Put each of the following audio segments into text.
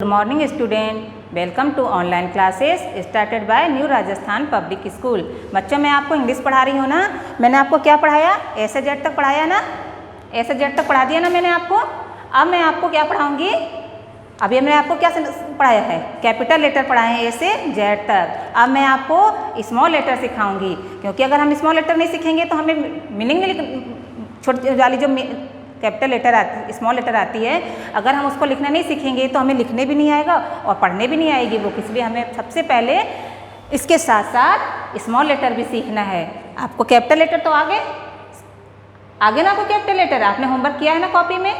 Good morning student, welcome to online classes started by new Rajasthan public school. बच्चों मैं आपको English पढ़ा रही हूँ ना। मैंने आपको क्या पढ़ाया? ए से जेड तक पढ़ाया ना। ए से जेड तक पढ़ा दिया ना मैंने आपको। अब मैं आपको क्या पढ़ाऊँगी? अभी मैंने आपको क्या पढ़ाया है? कैपिटल लेटर पढ़ाए हैं ए से जेड तक। अब मैं आपको स्मॉल लेटर सिखाऊंगी, क्योंकि अगर हम स्मॉल लेटर नहीं सीखेंगे तो हमें मीनिंग नहीं, छोटी वाली जो कैपिटल लेटर आती, स्मॉल लेटर आती है, अगर हम उसको लिखना नहीं सीखेंगे तो हमें लिखने भी नहीं आएगा और पढ़ने भी नहीं आएगी वो। इसलिए हमें सबसे पहले इसके साथ साथ स्मॉल लेटर भी सीखना है। आपको कैपिटल लेटर तो आगे ना, आपको कैपिटल लेटर आपने होमवर्क किया है ना, कॉपी में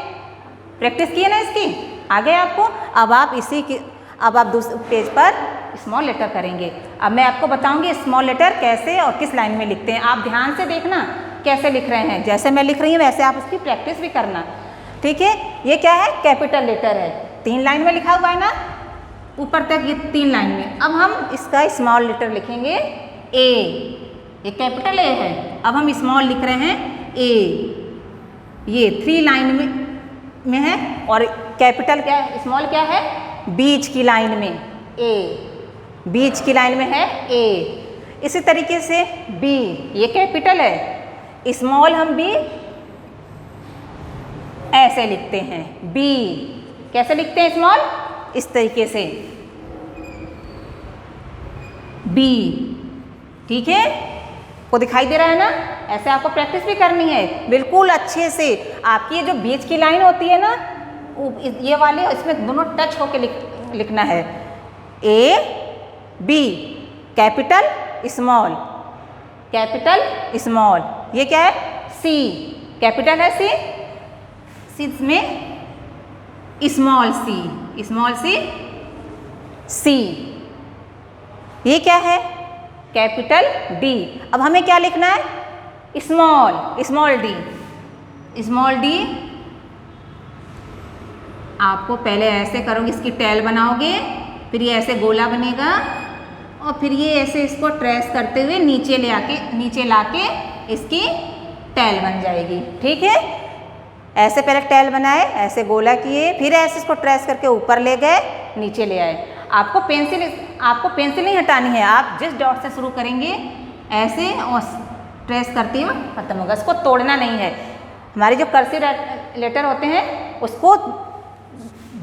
प्रैक्टिस की है ना इसकी, आगे आपको। अब आप दूसरे पेज पर स्मॉल लेटर करेंगे। अब मैं आपको बताऊंगी स्मॉल लेटर कैसे और किस लाइन में लिखते हैं। आप ध्यान से देखना कैसे लिख रहे हैं, जैसे मैं लिख रही हूँ वैसे आप उसकी प्रैक्टिस भी करना, ठीक है। ये क्या है? कैपिटल लेटर है, 3 लाइन में लिखा हुआ है ना, ऊपर तक ये 3 लाइन में। अब हम इसका स्मॉल लेटर लिखेंगे ए। ये कैपिटल ए है, अब हम स्मॉल लिख रहे हैं ए। ये 3 लाइन में है। और कैपिटल क्या है? स्मॉल क्या है? बीच की लाइन में ए, बीच की लाइन में है ए। इसी तरीके से बी, ये कैपिटल है, स्मॉल हम बी ऐसे लिखते हैं। बी कैसे लिखते हैं स्मॉल? इस तरीके से बी, ठीक है। को दिखाई दे रहा है ना? ऐसे आपको प्रैक्टिस भी करनी है बिल्कुल अच्छे से। आपकी ये जो बीच की लाइन होती है ना, ये वाले, इसमें दोनों टच होके लिखना है। A B, capital small, capital small. ये क्या है? सी, कैपिटल है सी, में स्मॉल सी, स्मॉल सी, सी। ये क्या है? Capital D. अब हमें क्या लिखना है? Small, small D, small D. आपको पहले ऐसे करोगे, इसकी टेल बनाओगे, फिर ये ऐसे गोला बनेगा और फिर ये ऐसे इसको ट्रेस करते हुए नीचे लाके इसकी टेल बन जाएगी, ठीक है। ऐसे पहले टेल बनाए, ऐसे गोला किए, फिर ऐसे इसको ट्रेस करके ऊपर ले गए, नीचे ले आए। आपको पेंसिल नहीं हटानी है। आप जिस डॉट से शुरू करेंगे ऐसे और ट्रेस करते हुए खत्म होगा। इसको तोड़ना नहीं है। हमारे जो कर्सिव लेटर होते हैं उसको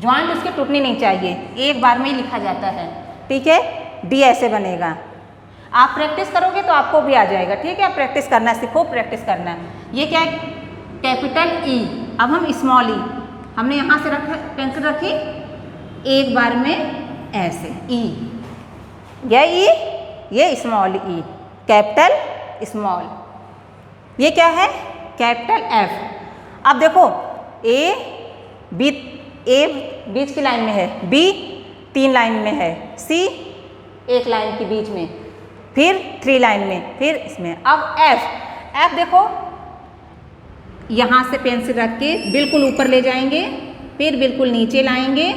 ज्वाइंट उसकी टूटनी नहीं चाहिए, एक बार में ही लिखा जाता है, ठीक है। डी ऐसे बनेगा। आप प्रैक्टिस करोगे तो आपको भी आ जाएगा, ठीक है। आप प्रैक्टिस करना सीखो, प्रैक्टिस करना। ये क्या है? Capital E. अब हम स्मॉल ई, हमने यहाँ से पेंसिल रखी, एक बार में ऐसे ई, ये ई, ये स्मॉल ई, कैपिटल स्मॉल। ये क्या है? Capital F. अब देखो ए बीच की लाइन में है, बी 3 लाइन में है, सी 1 लाइन के बीच में, फिर 3 लाइन में, फिर इसमें। अब एफ देखो, यहाँ से पेंसिल रख के बिल्कुल ऊपर ले जाएंगे, फिर बिल्कुल नीचे लाएंगे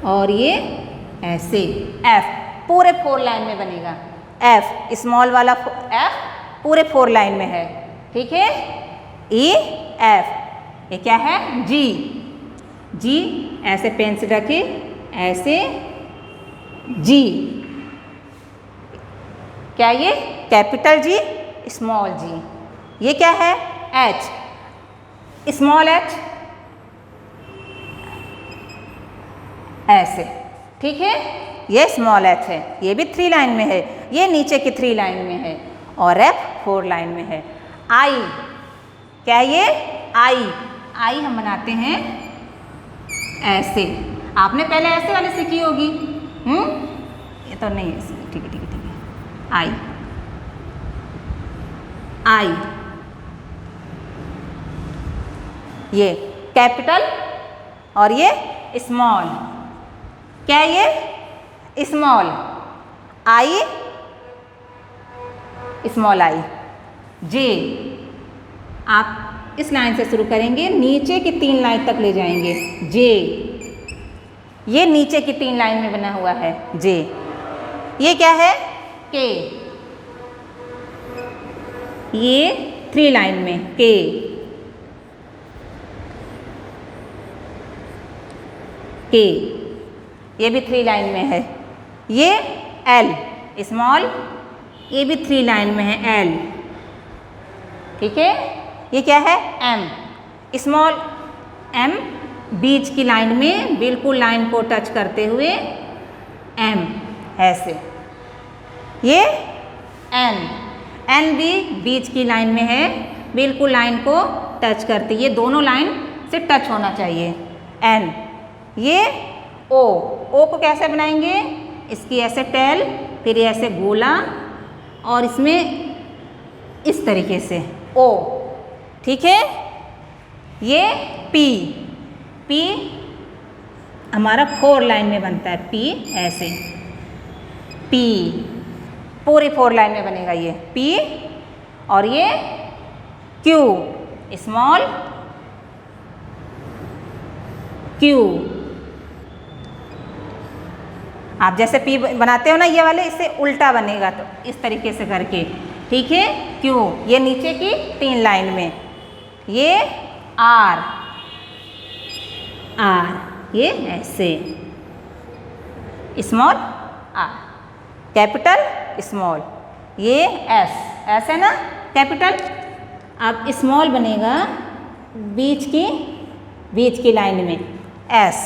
और ये ऐसे एफ पूरे 4 लाइन में बनेगा। एफ स्मॉल वाला एफ पूरे 4 लाइन में है, ठीक है। E F. ये क्या है? जी, जी ऐसे पेंसिल रखे, ऐसे जी। क्या ये? कैपिटल जी, स्मॉल जी। ये क्या है? एच, स्मॉल एच, ऐसे, ठीक है। ये स्मॉल एच है, ये भी 3 लाइन में है, ये नीचे की 3 लाइन में है, और एफ 4 लाइन में है। आई, क्या है ये? आई हम बनाते हैं ऐसे। आपने पहले ऐसे वाली सीखी होगी, ये तो नहीं है, ठीक है, ठीक है, ठीक है। आई, ये कैपिटल और ये स्मॉल। क्या है ये? Small I, small I. जे, आप इस लाइन से शुरू करेंगे, नीचे की 3 लाइन तक ले जाएंगे। जे, ये नीचे की 3 लाइन में बना हुआ है जे। ये क्या है? के, ये 3 लाइन में के। के, ये भी 3 लाइन में है। ये L स्मॉल, ये भी 3 लाइन में है L, ठीक है। ये क्या है M स्मॉल, M बीच की लाइन में बिल्कुल लाइन को टच करते हुए M ऐसे। ये N भी बीच की लाइन में है, बिल्कुल लाइन को टच करती, ये दोनों लाइन से टच होना चाहिए N। ये O को कैसे बनाएंगे, इसकी ऐसे टेल, फिर ये ऐसे गोला और इसमें इस तरीके से O, ठीक है। ये P हमारा 4 लाइन में बनता है, P ऐसे, P पूरी 4 लाइन में बनेगा ये P। और ये Q स्मॉल, Q आप जैसे P बनाते हो ना ये वाले, इससे उल्टा बनेगा, तो इस तरीके से करके, ठीक है। Q ये नीचे की 3 लाइन में, ये R ये ऐसे स्मॉल R, कैपिटल स्मॉल, ये S है ना कैपिटल। अब स्मॉल बनेगा बीच की लाइन में S,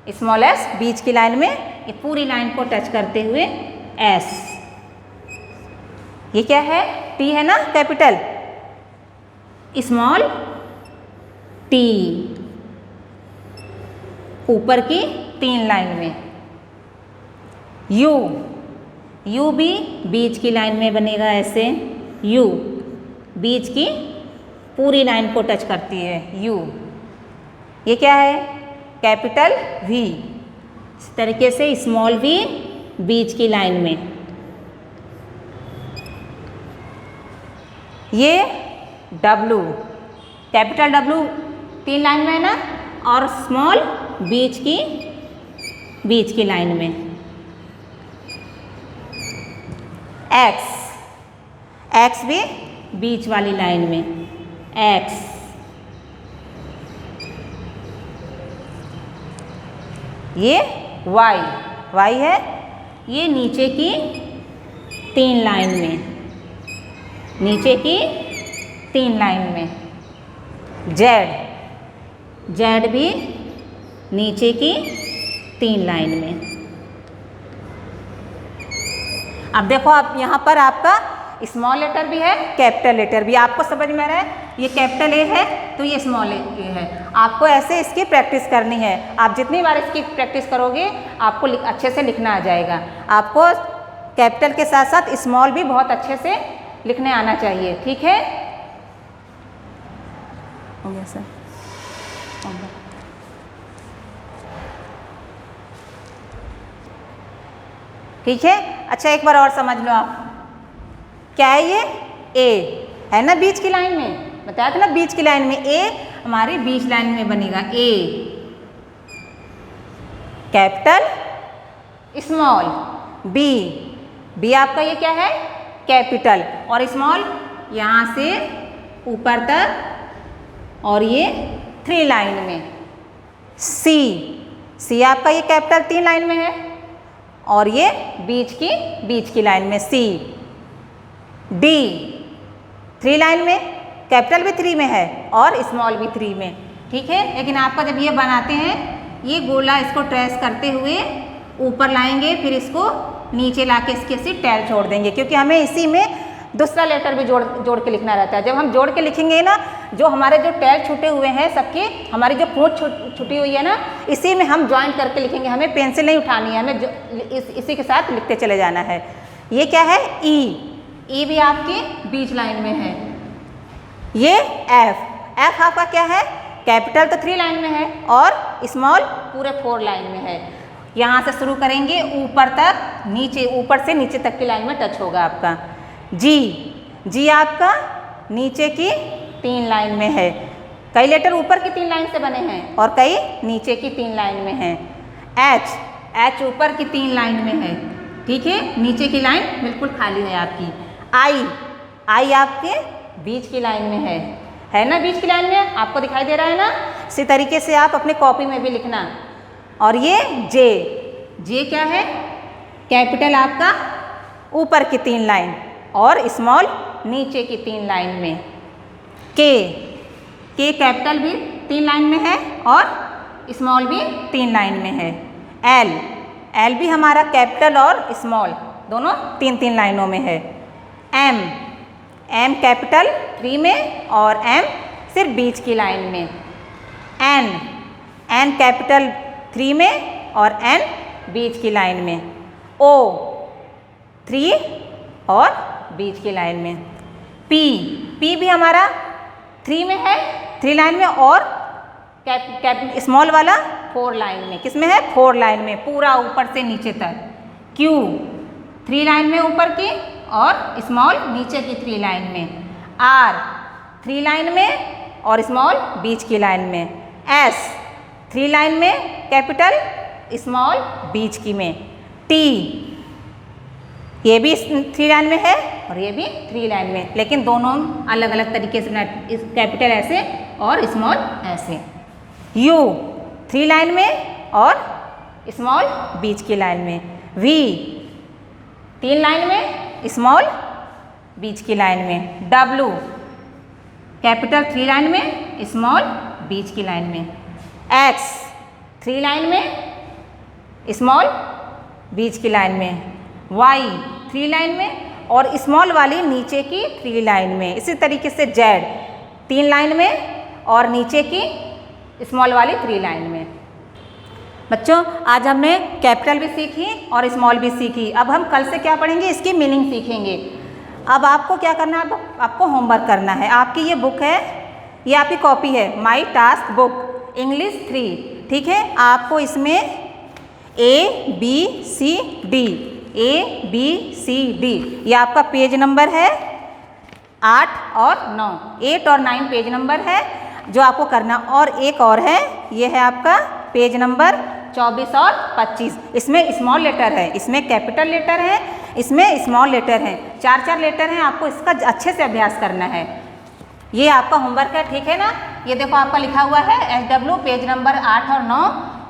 स्मॉल S बीच की लाइन में, ये पूरी लाइन को टच करते हुए S। ये क्या है, T है ना कैपिटल, स्मॉल T ऊपर की 3 लाइन में। U भी बीच की लाइन में बनेगा ऐसे, U बीच की पूरी लाइन को टच करती है U। ये क्या है कैपिटल V, इस तरीके से स्मॉल V बीच की लाइन में। ये W कैपिटल W 3 लाइन में है ना, और स्मॉल बीच की लाइन में। X भी बीच वाली लाइन में X। ये Y है, ये नीचे की 3 लाइन में, नीचे की 3 लाइन में। Z भी नीचे की 3 लाइन में। अब देखो, आप यहाँ पर आपका स्मॉल लेटर भी है, कैपिटल लेटर भी, आपको समझ में आ रहा है। ये कैपिटल A है तो ये स्मॉल A है। आपको ऐसे इसकी प्रैक्टिस करनी है। आप जितनी बार इसकी प्रैक्टिस करोगे आपको अच्छे से लिखना आ जाएगा। आपको कैपिटल के साथ साथ स्मॉल भी बहुत अच्छे से लिखने आना चाहिए, ठीक है। हो गया सर, ठीक है। अच्छा, एक बार और समझ लो आप, क्या है ये A है ना बीच की लाइन में, बताया था ना बीच की लाइन में A हमारी बीच लाइन में बनेगा A कैपिटल, स्मॉल B आपका ये क्या है कैपिटल, और स्मॉल यहाँ से ऊपर तक, और ये 3 लाइन में। C आपका ये कैपिटल 3 लाइन में है, और ये बीच की लाइन में C। D 3 लाइन में, कैपिटल भी 3 में है और स्मॉल भी 3 में, ठीक है। लेकिन आपका जब ये बनाते हैं, ये गोला इसको ट्रेस करते हुए ऊपर लाएंगे, फिर इसको नीचे लाके इसकी ऐसी टेल छोड़ देंगे, क्योंकि हमें इसी में दूसरा लेटर भी जोड़ के लिखना रहता है। जब हम जोड़ के लिखेंगे ना, जो हमारे जो टेल छूटे हुए हैं सबके, हमारी जो पूंछ छुटी हुई है ना, इसी में हम ज्वाइन करके लिखेंगे। हमें पेंसिल नहीं उठानी है, हमें इसी के साथ लिखते चले जाना है। ये क्या है ई भी आपकी बीच लाइन में है। ये एफ आपका क्या है कैपिटल तो 3 लाइन में है और स्मॉल पूरे 4 लाइन में है। यहाँ से शुरू करेंगे ऊपर तक, नीचे ऊपर से नीचे तक की लाइन में टच होगा आपका। जी आपका नीचे की 3 लाइन में है। कई लेटर ऊपर की 3 लाइन से बने हैं और कई नीचे की 3 लाइन में हैं। एच ऊपर की 3 लाइन में है, ठीक है, नीचे की लाइन बिल्कुल खाली है आपकी। आई आपके बीच की लाइन में है ना, बीच की लाइन में आपको दिखाई दे रहा है ना। इसी तरीके से आप अपने कॉपी में भी लिखना, और ये जे, जे क्या है? कैपिटल आपका ऊपर की 3 लाइन और स्मॉल नीचे की 3 लाइन में। के, के कैपिटल भी 3 लाइन में है और स्मॉल भी 3 लाइन में है। एल, एल भी हमारा कैपिटल और स्मॉल दोनों 3-3 लाइनों में है। एम, एम कैपिटल 3 में और एम सिर्फ बीच की लाइन में। एन, एन कैपिटल 3 में और एन बीच की लाइन में। ओ, 3 और बीच की लाइन में। पी, पी भी हमारा 3 में है, 3 लाइन में और स्मॉल वाला 4 लाइन में। किस में है? 4 लाइन में, पूरा ऊपर से नीचे तक। क्यू, 3 लाइन में ऊपर की और स्मॉल नीचे की 3 लाइन में। आर, 3 लाइन में और स्मॉल बीच की लाइन में। एस, 3 लाइन में कैपिटल स्मॉल बीच की में। टी, ये भी 3 लाइन में है और ये भी 3 लाइन में, लेकिन दोनों अलग अलग तरीके से, कैपिटल ऐसे और स्मॉल ऐसे। यू, 3 लाइन में और स्मॉल बीच की लाइन में। वी, 3 लाइन में स्मॉल बीच की लाइन में। डब्लू, कैपिटल 3 लाइन में स्मॉल बीच की लाइन में। एक्स, 3 लाइन में स्मॉल बीच की लाइन में। वाई, 3 लाइन में और स्मॉल वाली नीचे की 3 लाइन में। इसी तरीके से जेड, 3 लाइन में और नीचे की स्मॉल वाली 3 लाइन में। बच्चों, आज हमने कैपिटल भी सीखी और स्मॉल भी सीखी। अब हम कल से क्या पढ़ेंगे? इसकी मीनिंग सीखेंगे। अब आपको क्या करना है? आपको होमवर्क करना है। आपकी ये बुक है, ये आपकी कॉपी है, माई टास्क बुक इंग्लिश 3, ठीक है। आपको इसमें ABCD, ABCD, ये आपका पेज नंबर है 8 और 9, 8 और 9 पेज नंबर है जो आपको करना। और एक और है, ये है आपका पेज नंबर 24 और 25। इसमें स्मॉल लेटर है, इसमें कैपिटल लेटर है, इसमें स्मॉल लेटर है, 4-4 लेटर हैं। आपको इसका अच्छे से अभ्यास करना है। ये आपका होमवर्क है, ठीक है ना। ये देखो आपका लिखा हुआ है SW, पेज नंबर 8 और 9,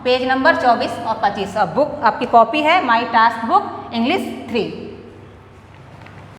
पेज नंबर 24 और 25। अब बुक आपकी कॉपी है माई टास्क बुक इंग्लिश 3।